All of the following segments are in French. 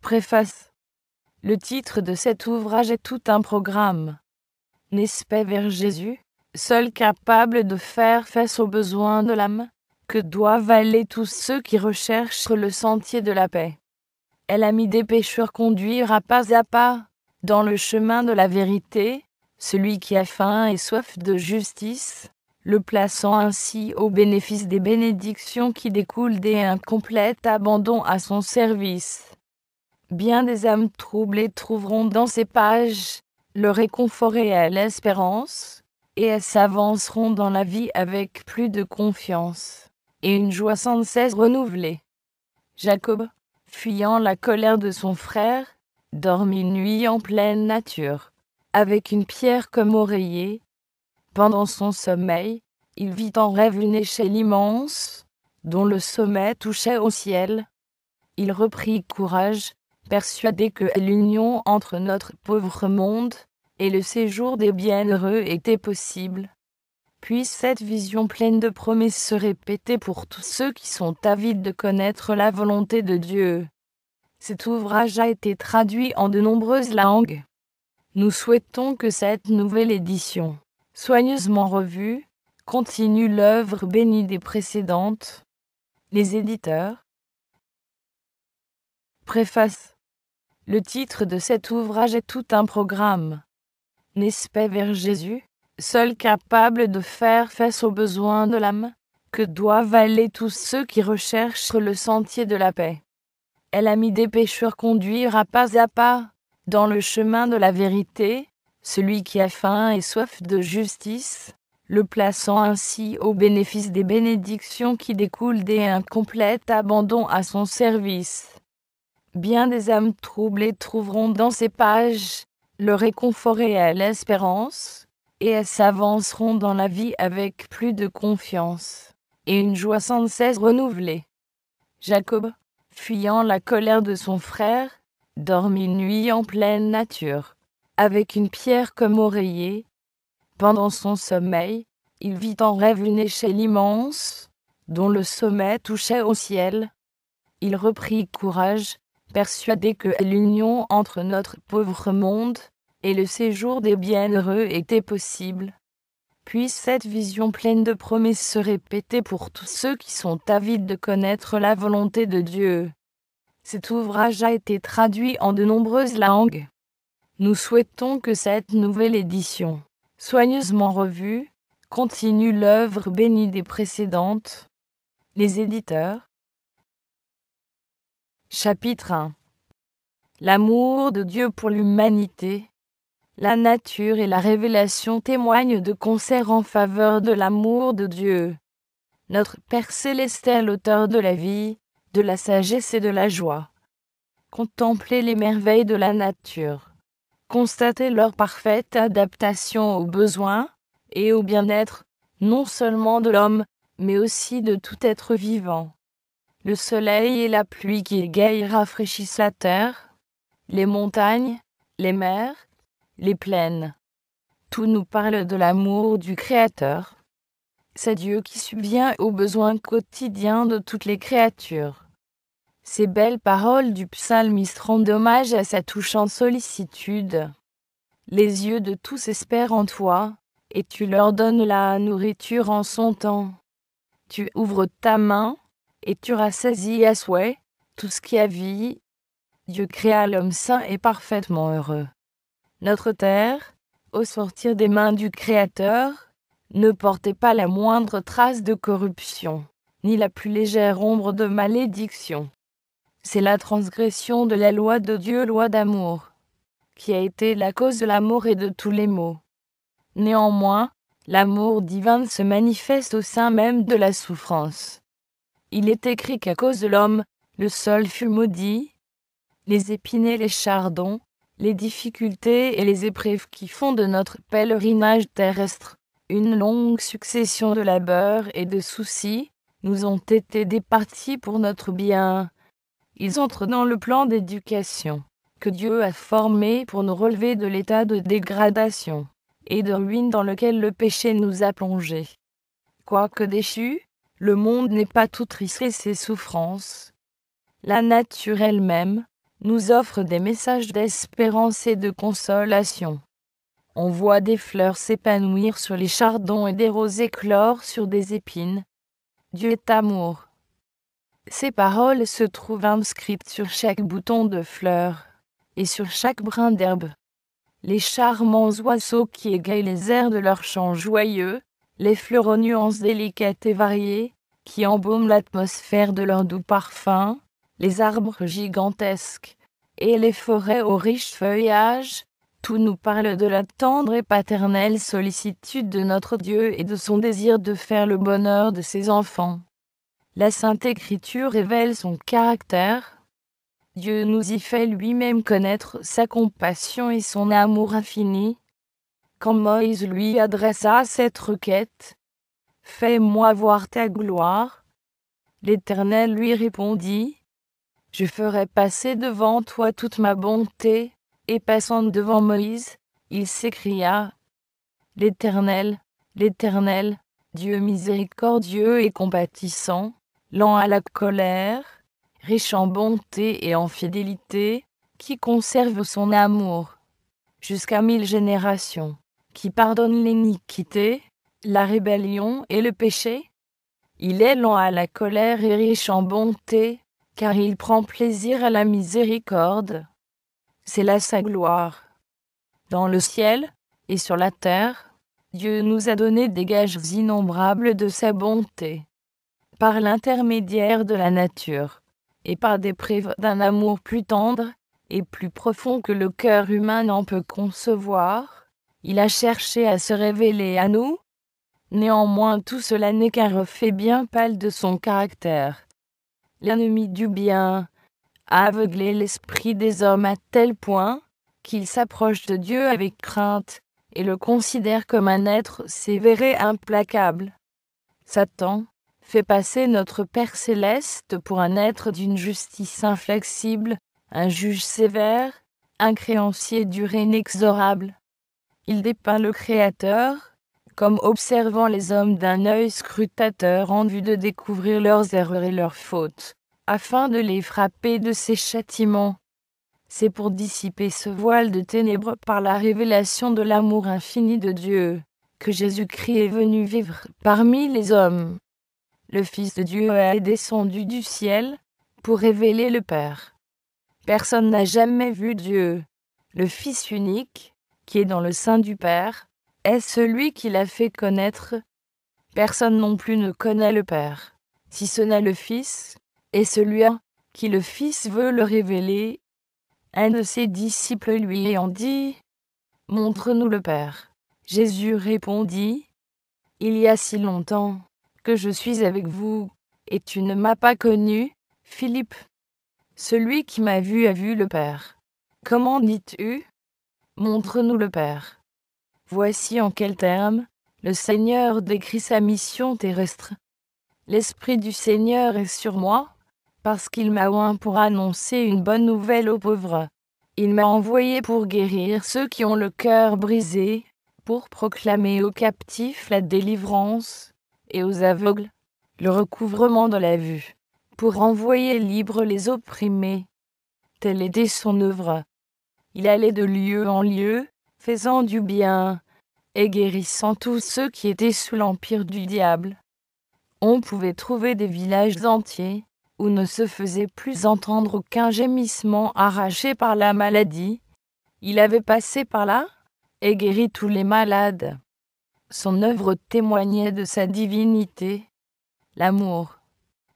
Préface. Le titre de cet ouvrage est tout un programme. N'est-ce pas vers Jésus, seul capable de faire face aux besoins de l'âme, que doivent aller tous ceux qui recherchent le sentier de la paix. Elle a mis des pécheurs conduire à pas, dans le chemin de la vérité, celui qui a faim et soif de justice, le plaçant ainsi au bénéfice des bénédictions qui découlent d'un complet abandon à son service. Bien des âmes troublées trouveront dans ces pages le réconfort et l'espérance, et elles s'avanceront dans la vie avec plus de confiance, et une joie sans cesse renouvelée. Jacob, fuyant la colère de son frère, dormit une nuit en pleine nature, avec une pierre comme oreiller. Pendant son sommeil, il vit en rêve une échelle immense, dont le sommet touchait au ciel. Il reprit courage, persuadé que l'union entre notre pauvre monde et le séjour des bienheureux était possible. Puisse cette vision pleine de promesses se répéter pour tous ceux qui sont avides de connaître la volonté de Dieu. Cet ouvrage a été traduit en de nombreuses langues. Nous souhaitons que cette nouvelle édition, soigneusement revue, continue l'œuvre bénie des précédentes. Les éditeurs. Préface. Le titre de cet ouvrage est tout un programme. N'est-ce pas vers Jésus, seul capable de faire face aux besoins de l'âme, que doivent aller tous ceux qui recherchent le sentier de la paix. Elle a mis des pécheurs conduire à pas, dans le chemin de la vérité, celui qui a faim et soif de justice, le plaçant ainsi au bénéfice des bénédictions qui découlent d'un complet abandon à son service. Bien des âmes troublées trouveront dans ces pages le réconfort et l'espérance, et elles s'avanceront dans la vie avec plus de confiance, et une joie sans cesse renouvelée. Jacob, fuyant la colère de son frère, dormit une nuit en pleine nature, avec une pierre comme oreiller. Pendant son sommeil, il vit en rêve une échelle immense, dont le sommet touchait au ciel. Il reprit courage, persuadé que l'union entre notre pauvre monde et le séjour des bienheureux était possible. Puisse cette vision pleine de promesses se répéter pour tous ceux qui sont avides de connaître la volonté de Dieu. Cet ouvrage a été traduit en de nombreuses langues. Nous souhaitons que cette nouvelle édition, soigneusement revue, continue l'œuvre bénie des précédentes. Les éditeurs. Chapitre 1. L'amour de Dieu pour l'humanité. La nature et la révélation témoignent de concert en faveur de l'amour de Dieu. Notre Père céleste est l'auteur de la vie, de la sagesse et de la joie. Contemplez les merveilles de la nature. Constatez leur parfaite adaptation aux besoins et au bien-être, non seulement de l'homme, mais aussi de tout être vivant. Le soleil et la pluie qui égayent rafraîchissent la terre, les montagnes, les mers, les plaines. Tout nous parle de l'amour du Créateur. C'est Dieu qui subvient aux besoins quotidiens de toutes les créatures. Ces belles paroles du psalmiste rendent hommage à sa touchante sollicitude. Les yeux de tous espèrent en toi, et tu leur donnes la nourriture en son temps. Tu ouvres ta main, et tu rassasies à souhait tout ce qui a vie. Dieu créa l'homme sain et parfaitement heureux. Notre terre, au sortir des mains du Créateur, ne portait pas la moindre trace de corruption, ni la plus légère ombre de malédiction. C'est la transgression de la loi de Dieu, loi d'amour, qui a été la cause de la mort et de tous les maux. Néanmoins, l'amour divin se manifeste au sein même de la souffrance. Il est écrit qu'à cause de l'homme, le sol fut maudit. Les épines et les chardons, les difficultés et les épreuves qui font de notre pèlerinage terrestre une longue succession de labeurs et de soucis, nous ont été départis pour notre bien. Ils entrent dans le plan d'éducation que Dieu a formé pour nous relever de l'état de dégradation et de ruine dans lequel le péché nous a plongés. Quoique déchu, le monde n'est pas tout triste et ses souffrances. La nature elle-même, nous offre des messages d'espérance et de consolation. On voit des fleurs s'épanouir sur les chardons et des roses éclore sur des épines. Dieu est amour. Ces paroles se trouvent inscrites sur chaque bouton de fleurs et sur chaque brin d'herbe. Les charmants oiseaux qui égayent les airs de leurs chants joyeux, les fleurs aux nuances délicates et variées, qui embaument l'atmosphère de leur doux parfum, les arbres gigantesques et les forêts aux riches feuillages, tout nous parle de la tendre et paternelle sollicitude de notre Dieu et de son désir de faire le bonheur de ses enfants. La Sainte Écriture révèle son caractère. Dieu nous y fait lui-même connaître sa compassion et son amour infini. Quand Moïse lui adressa cette requête, « Fais-moi voir ta gloire », l'Éternel lui répondit, « Je ferai passer devant toi toute ma bonté. » Et passant devant Moïse, il s'écria, « L'Éternel, l'Éternel, Dieu miséricordieux et compatissant, lent à la colère, riche en bonté et en fidélité, qui conserve son amour jusqu'à 1000 générations, qui pardonne l'iniquité, la rébellion et le péché. Il est lent à la colère et riche en bonté, car il prend plaisir à la miséricorde. C'est là sa gloire. Dans le ciel et sur la terre, Dieu nous a donné des gages innombrables de sa bonté. Par l'intermédiaire de la nature, et par des preuves d'un amour plus tendre et plus profond que le cœur humain n'en peut concevoir, il a cherché à se révéler à nous. Néanmoins, tout cela n'est qu'un reflet bien pâle de son caractère. L'ennemi du bien a aveuglé l'esprit des hommes à tel point qu'ils s'approchent de Dieu avec crainte et le considèrent comme un être sévère et implacable. Satan fait passer notre Père céleste pour un être d'une justice inflexible, un juge sévère, un créancier dur et inexorable. Il dépeint le Créateur comme observant les hommes d'un œil scrutateur en vue de découvrir leurs erreurs et leurs fautes, afin de les frapper de ses châtiments. C'est pour dissiper ce voile de ténèbres par la révélation de l'amour infini de Dieu, que Jésus-Christ est venu vivre parmi les hommes. Le Fils de Dieu est descendu du ciel pour révéler le Père. Personne n'a jamais vu Dieu. Le Fils unique, qui est dans le sein du Père, est celui qui l'a fait connaître. Personne non plus ne connaît le Père, si ce n'est le Fils, et celui à qui le Fils veut le révéler. Un de ses disciples lui ayant dit, « Montre-nous le Père. » Jésus répondit, « Il y a si longtemps que je suis avec vous, et tu ne m'as pas connu, Philippe. Celui qui m'a vu a vu le Père. Comment dis-tu? Montre-nous le Père. » Voici en quels termes le Seigneur décrit sa mission terrestre. L'Esprit du Seigneur est sur moi, parce qu'il m'a oint pour annoncer une bonne nouvelle aux pauvres. Il m'a envoyé pour guérir ceux qui ont le cœur brisé, pour proclamer aux captifs la délivrance, et aux aveugles le recouvrement de la vue, pour envoyer libres les opprimés. Telle était son œuvre. Il allait de lieu en lieu, faisant du bien, et guérissant tous ceux qui étaient sous l'empire du diable. On pouvait trouver des villages entiers, où ne se faisait plus entendre aucun gémissement arraché par la maladie. Il avait passé par là, et guéri tous les malades. Son œuvre témoignait de sa divinité. L'amour,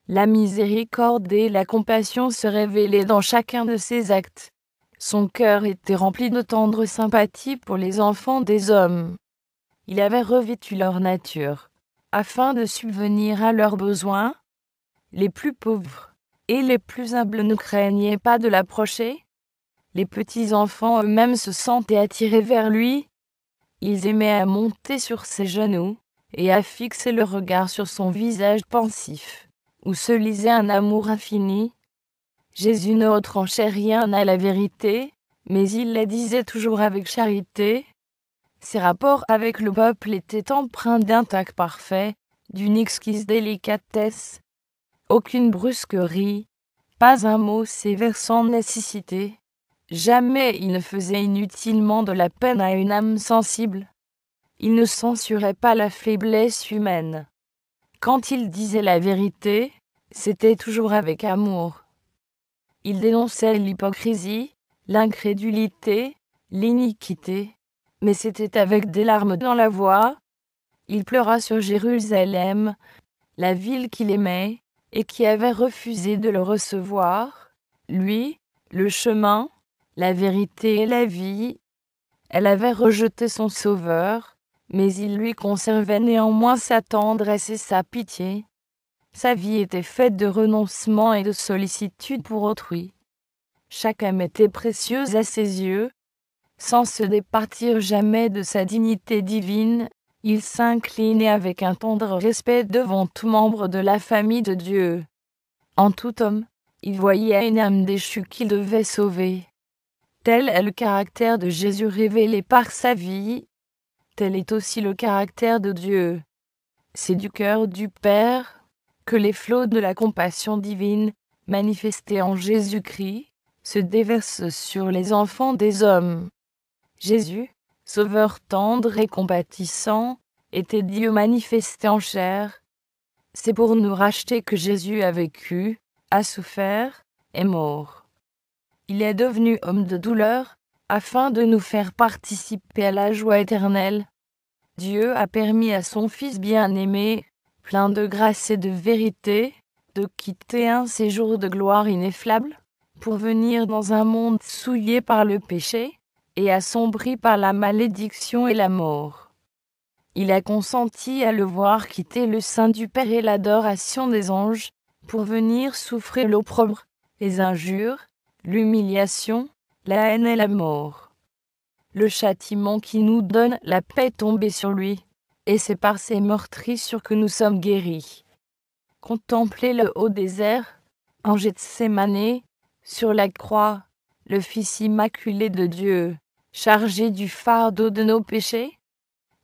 la miséricorde et la compassion se révélaient dans chacun de ses actes. Son cœur était rempli de tendre sympathie pour les enfants des hommes. Il avait revêtu leur nature, afin de subvenir à leurs besoins. Les plus pauvres et les plus humbles ne craignaient pas de l'approcher. Les petits enfants eux-mêmes se sentaient attirés vers lui. Ils aimaient à monter sur ses genoux et à fixer le regard sur son visage pensif, où se lisait un amour infini. Jésus ne retranchait rien à la vérité, mais il la disait toujours avec charité. Ses rapports avec le peuple étaient empreints d'un tact parfait, d'une exquise délicatesse. Aucune brusquerie, Pas un mot sévère sans nécessité. Jamais il ne faisait inutilement de la peine à une âme sensible. Il ne censurait pas la faiblesse humaine. Quand il disait la vérité, c'était toujours avec amour. Il dénonçait l'hypocrisie, l'incrédulité, l'iniquité, mais c'était avec des larmes dans la voix. Il pleura sur Jérusalem, la ville qu'il aimait, et qui avait refusé de le recevoir, lui, le chemin, la vérité et la vie. Elle avait rejeté son Sauveur, mais il lui conservait néanmoins sa tendresse et sa pitié. Sa vie était faite de renoncement et de sollicitude pour autrui. Chaque âme était précieuse à ses yeux. Sans se départir jamais de sa dignité divine, il s'inclinait avec un tendre respect devant tout membre de la famille de Dieu. En tout homme, il voyait une âme déchue qu'il devait sauver. Tel est le caractère de Jésus révélé par sa vie. Tel est aussi le caractère de Dieu. C'est du cœur du Père que les flots de la compassion divine, manifestés en Jésus-Christ, se déversent sur les enfants des hommes. Jésus, Sauveur tendre et compatissant, était Dieu manifesté en chair. C'est pour nous racheter que Jésus a vécu, a souffert, est mort. Il est devenu homme de douleur, afin de nous faire participer à la joie éternelle. Dieu a permis à son Fils bien-aimé, plein de grâce et de vérité, de quitter un séjour de gloire ineffable, pour venir dans un monde souillé par le péché, et assombri par la malédiction et la mort. Il a consenti à le voir quitter le sein du Père et l'adoration des anges, pour venir souffrir l'opprobre, les injures, l'humiliation, la haine et la mort. Le châtiment qui nous donne la paix est tombé sur lui, et c'est par ses meurtrissures que nous sommes guéris. Contemplez-le au désert, en Gethsémane, sur la croix, le Fils immaculé de Dieu, chargé du fardeau de nos péchés.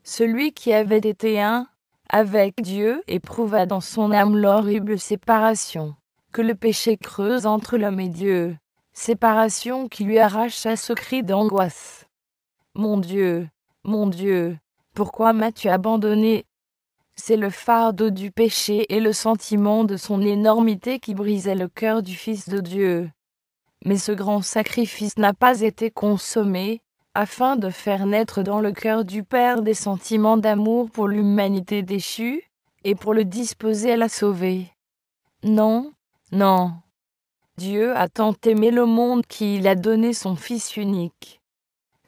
Celui qui avait été un avec Dieu éprouva dans son âme l'horrible séparation que le péché creuse entre l'homme et Dieu, séparation qui lui arracha ce cri d'angoisse. Mon Dieu, pourquoi m'as-tu abandonné ? C'est le fardeau du péché et le sentiment de son énormité qui brisait le cœur du Fils de Dieu. Mais ce grand sacrifice n'a pas été consommé, afin de faire naître dans le cœur du Père des sentiments d'amour pour l'humanité déchue, et pour le disposer à la sauver. Non, non. Dieu a tant aimé le monde qu'il a donné son Fils unique.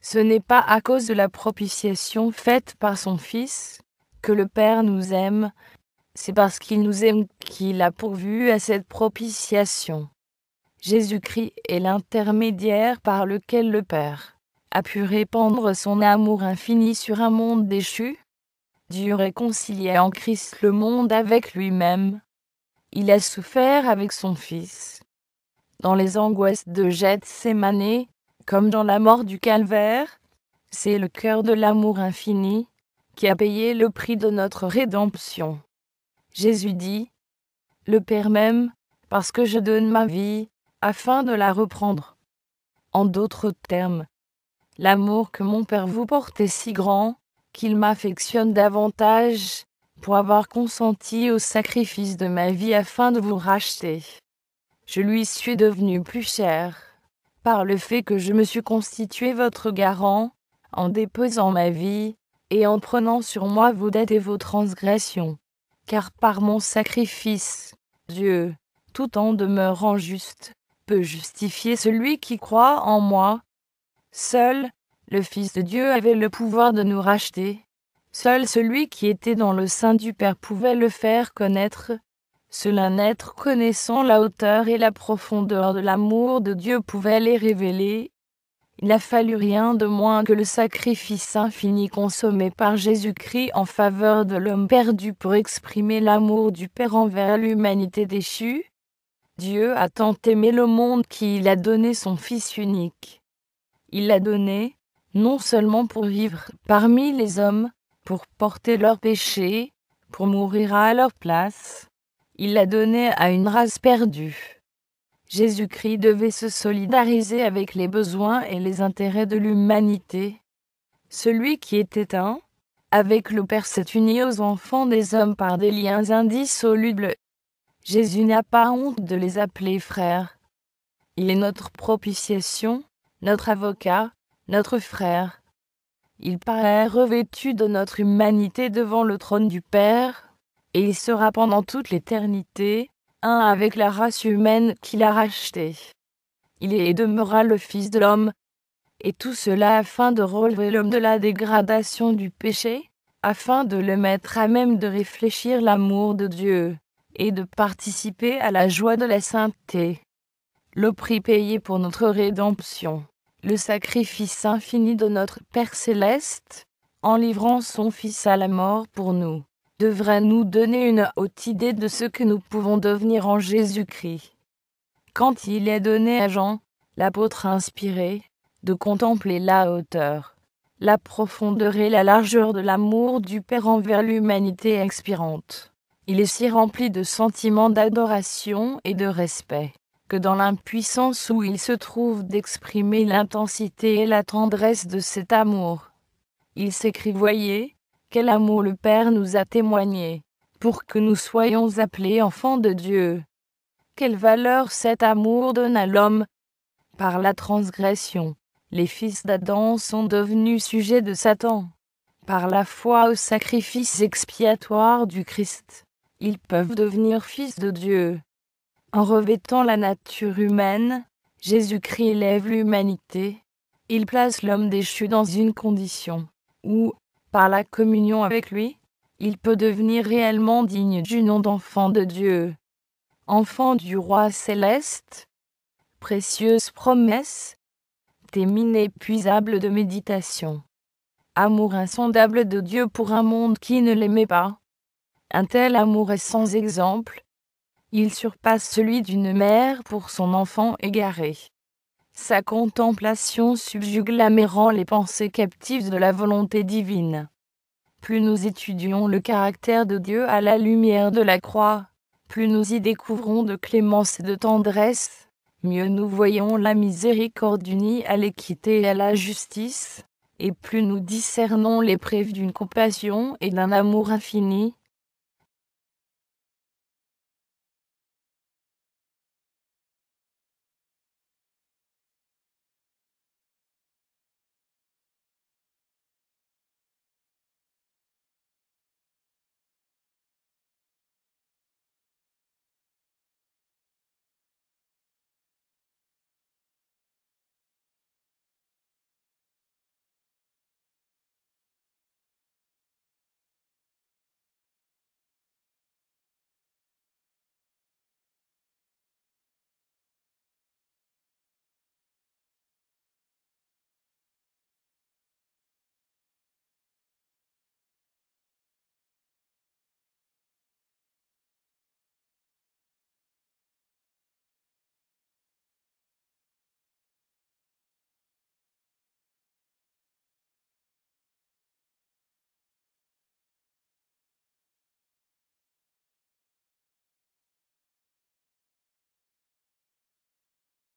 Ce n'est pas à cause de la propitiation faite par son Fils que le Père nous aime, c'est parce qu'il nous aime qu'il a pourvu à cette propitiation. Jésus-Christ est l'intermédiaire par lequel le Père a pu répandre son amour infini sur un monde déchu. Dieu réconciliait en Christ le monde avec lui-même. Il a souffert avec son Fils. Dans les angoisses de Gethsémane, comme dans la mort du calvaire, c'est le cœur de l'amour infini qui a payé le prix de notre rédemption. Jésus dit, « Le Père m'aime, parce que je donne ma vie, afin de la reprendre. » En d'autres termes, l'amour que mon Père vous porte est si grand, qu'il m'affectionne davantage, pour avoir consenti au sacrifice de ma vie afin de vous racheter. Je lui suis devenu plus cher, par le fait que je me suis constitué votre garant, en déposant ma vie, et en prenant sur moi vos dettes et vos transgressions. Car par mon sacrifice, Dieu, tout en demeurant juste, peut justifier celui qui croit en moi. Seul, le Fils de Dieu avait le pouvoir de nous racheter. Seul celui qui était dans le sein du Père pouvait le faire connaître. Seul un être connaissant la hauteur et la profondeur de l'amour de Dieu pouvait les révéler. Il n'a fallu rien de moins que le sacrifice infini consommé par Jésus-Christ en faveur de l'homme perdu pour exprimer l'amour du Père envers l'humanité déchue. Dieu a tant aimé le monde qu'il a donné son Fils unique. Il l'a donné, non seulement pour vivre parmi les hommes, pour porter leurs péchés, pour mourir à leur place. Il l'a donné à une race perdue. Jésus-Christ devait se solidariser avec les besoins et les intérêts de l'humanité. Celui qui était un avec le Père s'est uni aux enfants des hommes par des liens indissolubles. Jésus n'a pas honte de les appeler frères. Il est notre propitiation, notre avocat, notre frère. Il paraît revêtu de notre humanité devant le trône du Père, et il sera pendant toute l'éternité, un avec la race humaine qu'il a rachetée. Il est et demeurera le Fils de l'homme, et tout cela afin de relever l'homme de la dégradation du péché, afin de le mettre à même de réfléchir l'amour de Dieu, et de participer à la joie de la sainteté. Le prix payé pour notre rédemption, le sacrifice infini de notre Père céleste, en livrant son Fils à la mort pour nous, devrait nous donner une haute idée de ce que nous pouvons devenir en Jésus-Christ. Quand il est donné à Jean, l'apôtre inspiré, de contempler la hauteur, la profondeur et la largeur de l'amour du Père envers l'humanité expirante, il est si rempli de sentiments d'adoration et de respect, que dans l'impuissance où il se trouve d'exprimer l'intensité et la tendresse de cet amour, il s'écrie: voyez, quel amour le Père nous a témoigné, pour que nous soyons appelés enfants de Dieu. Quelle valeur cet amour donne à l'homme! Par la transgression, les fils d'Adam sont devenus sujets de Satan. Par la foi au sacrifice expiatoire du Christ, ils peuvent devenir fils de Dieu. En revêtant la nature humaine, Jésus-Christ élève l'humanité. Il place l'homme déchu dans une condition où, par la communion avec lui, il peut devenir réellement digne du nom d'enfant de Dieu. Enfant du roi céleste, précieuse promesse, thème inépuisable de méditation. Amour insondable de Dieu pour un monde qui ne l'aimait pas. Un tel amour est sans exemple. Il surpasse celui d'une mère pour son enfant égaré. Sa contemplation subjugue l'âme et rend les pensées captives de la volonté divine. Plus nous étudions le caractère de Dieu à la lumière de la croix, plus nous y découvrons de clémence et de tendresse, mieux nous voyons la miséricorde unie à l'équité et à la justice, et plus nous discernons les preuves d'une compassion et d'un amour infini,